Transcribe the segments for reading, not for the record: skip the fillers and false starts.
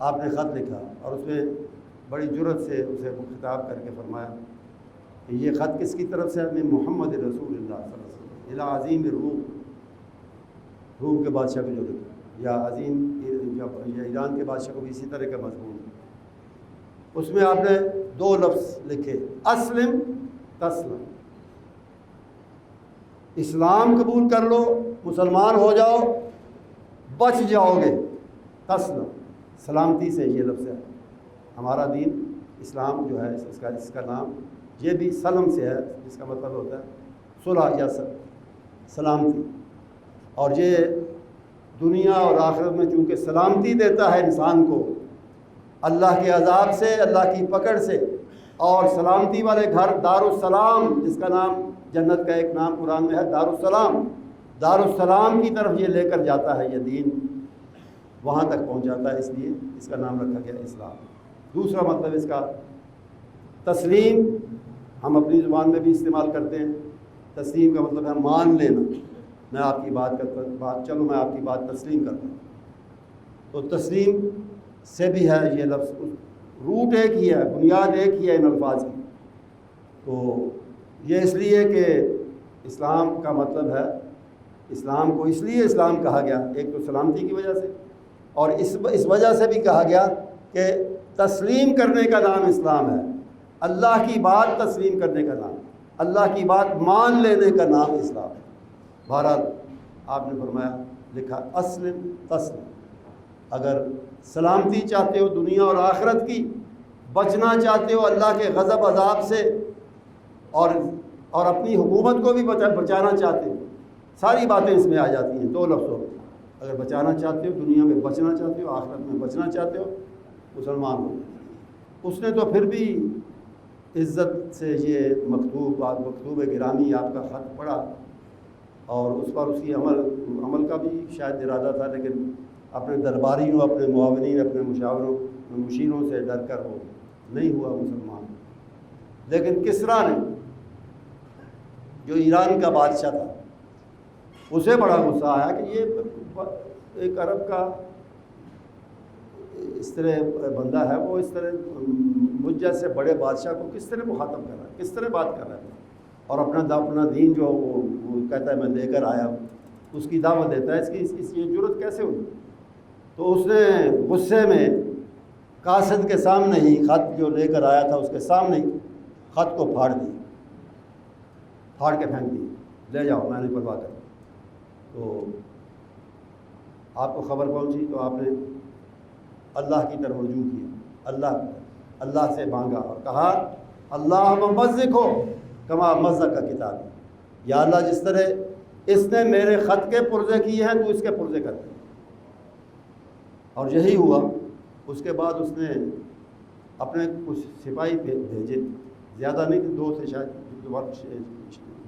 آپ نے خط لکھا اور اس میں بڑی جرأت سے اسے خطاب کر کے فرمایا کہ یہ خط کس کی طرف سے ہے؟ میں محمد رسول اللہ صلی اللہ علیہ وسلم الی عظیم الروم، روم کے بادشاہ کو جو لکھا، یا عظیم یا ایران کے بادشاہ کو بھی اسی طرح کا مضمون۔ اس میں آپ نے 2 لفظ لکھے، اسلم تسلم، اسلام قبول کر لو، مسلمان ہو جاؤ، بچ جاؤ گے، تسلم، سلامتی سے یہ لفظ ہے۔ ہمارا دین اسلام جو ہے اس کا نام یہ بھی سلم سے ہے، جس کا مطلب ہوتا ہے صلح یا سلامتی، اور یہ دنیا اور آخرت میں چونکہ سلامتی دیتا ہے انسان کو اللہ کے عذاب سے، اللہ کی پکڑ سے، اور سلامتی والے گھر دارالسلام، جس کا نام جنت کا ایک نام قرآن میں ہے دارالسلام، دارالسلام کی طرف یہ لے کر جاتا ہے، یہ دین وہاں تک پہنچ جاتا ہے، اس لیے اس کا نام رکھا گیا اسلام۔ دوسرا مطلب اس کا تسلیم، ہم اپنی زبان میں بھی استعمال کرتے ہیں۔ تسلیم کا مطلب ہے مان لینا، میں آپ کی بات کرتا ہوں، چلو میں آپ کی بات تسلیم کرتا ہوں۔ تو تسلیم سے بھی ہے یہ لفظ، روٹ ایک ہی ہے، بنیاد ایک ہی ہے ان الفاظ کی۔ تو یہ اس لیے کہ اسلام کا مطلب ہے، اسلام کو اس لیے اسلام کہا گیا، ایک تو سلامتی کی وجہ سے، اور اس وجہ سے بھی کہا گیا کہ تسلیم کرنے کا نام اسلام ہے، اللہ کی بات تسلیم کرنے کا نام، اللہ کی بات مان لینے کا نام اسلام ہے۔ بہرحال آپ نے فرمایا، لکھا اسلم تسلم، اگر سلامتی چاہتے ہو دنیا اور آخرت کی، بچنا چاہتے ہو اللہ کے غضب عذاب سے، اور اپنی حکومت کو بھی بچانا چاہتے ہو، ساری باتیں اس میں آ جاتی ہیں 2 لفظوں میں۔ اگر بچانا چاہتے ہو، دنیا میں بچنا چاہتے ہو، آخرت میں بچنا چاہتے ہو، مسلمان ہو۔ اس نے تو پھر بھی عزت سے یہ مکتوب گرامی آپ کا خط پڑھا، اور اس پر اس کی عمل کا بھی شاید ارادہ تھا، لیکن اپنے درباریوں، اپنے معاونین، اپنے مشیروں سے ڈر کر وہ نہیں ہوا مسلمان۔ لیکن کسریٰ نے، جو ایران کا بادشاہ تھا، اسے بڑا غصہ آیا کہ یہ ایک عرب کا اس طرح بندہ ہے، وہ اس طرح مجھ جیسے بڑے بادشاہ کو کس طرح مخاطب کر رہا ہے، کس طرح بات کر رہا ہے، اور اپنا دین جو وہ کہتا ہے میں لے کر آیا ہوں، اس کی دعوت دیتا ہے، اس کی جرأت کیسے ہوئی؟ تو اس نے غصے میں قاصد کے سامنے ہی، خط جو لے کر آیا تھا اس کے سامنے ہی خط کو پھاڑ کے پھینک دی، لے جاؤ، میں نہیں پرواہ کرتا۔ تو آپ کو خبر پہنچی تو آپ نے اللہ کی طرف رجوع کیا، اللہ سے مانگا اور کہا اللہم مزقہ کما مزق کتابی، یا اللہ جس طرح اس نے میرے خط کے پرزے کیے ہیں تو اس کے پرزے کر دے۔ اور یہی ہوا۔ اس کے بعد اس نے اپنے کچھ سپاہی بھیجے، زیادہ نہیں کہ 2 سے شاید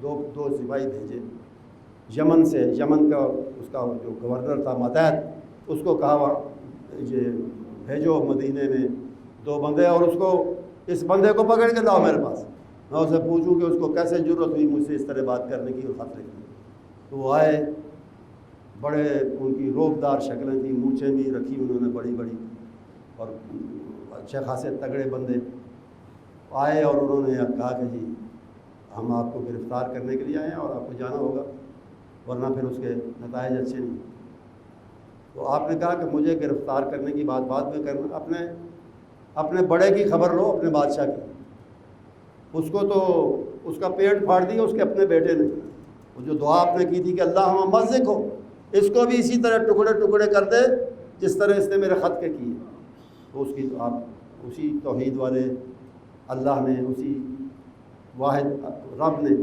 2 سپاہی بھیجے یمن سے، یمن کا اس کا جو گورنر تھا متحد، اس کو کہا یہ بھیجو مدینے میں 2 بندے، اور اس بندے کو پکڑ کے لاؤ میرے پاس، میں اسے پوچھوں کہ اس کو کیسے جرأت ہوئی مجھ سے اس طرح بات کرنے کی اور خط لکھنے کی۔ تو وہ آئے، بڑے ان کی روبدار شکلیں تھیں، مونچھیں بھی رکھی انہوں نے بڑی بڑی، اور اچھے خاصے تگڑے بندے آئے، اور انہوں نے کہا کہ جی ہم آپ کو گرفتار کرنے کے لیے آئے ہیں اور آپ کو جانا ہوگا، ورنہ پھر اس کے نتائج اچھے نہیں۔ تو آپ نے کہا کہ مجھے گرفتار کرنے کی بات بعد میں کرنا، اپنے بڑے کی خبر لو، اپنے بادشاہ کی۔ اس کو تو اس کا پیٹ پھاڑ دیا اس کے اپنے بیٹے نے، وہ جو دعا آپ نے کی تھی کہ اللہم مزقہ، اس کو بھی اسی طرح ٹکڑے ٹکڑے کر دے جس طرح اس نے میرے خط کے کیے۔ تو اس کی آپ اسی توحید والے اللہ نے، اسی واحد رب نے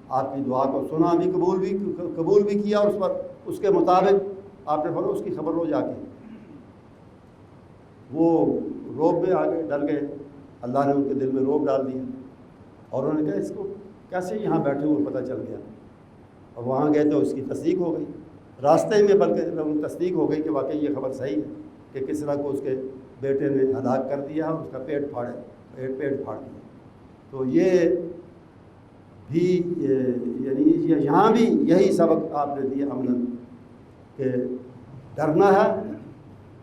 آپ کی دعا کو سنا بھی، قبول بھی کیا، اور اس پر اس کے مطابق آپ نے فرمایا اس کی خبر لو جا کے۔ وہ روب میں آ گئے، ڈر گئے، اللہ نے ان کے دل میں روب ڈال دیا، اور انہوں نے کہا اس کو کیسے یہاں بیٹھے ہوئے پتہ چل گیا، اور وہاں گئے تو اس کی تصدیق ہو گئی راستے میں، بلکہ تصدیق ہو گئی کہ واقعی یہ خبر صحیح ہے کہ کسریٰ کو اس کے بیٹے نے ہلاک کر دیا اور اس کا پیٹ پھاڑ دیا۔ تو یہ بھی یعنی یہاں بھی یہی سبق آپ نے دیا عملاً کہ ڈرنا ہے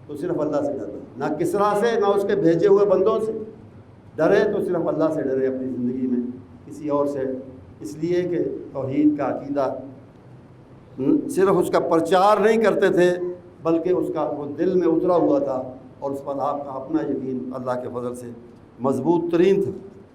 تو صرف اللہ سے ڈرنا، نہ کسریٰ سے نہ اس کے بھیجے ہوئے بندوں سے، ڈرے تو صرف اللہ سے ڈرے اپنی زندگی میں، کسی اور سے، اس لیے کہ توحید کا عقیدہ صرف اس کا پرچار نہیں کرتے تھے بلکہ اس کا وہ دل میں اترا ہوا تھا، اور اس پر آپ کا اپنا یقین اللہ کے فضل سے مضبوط ترین تھا۔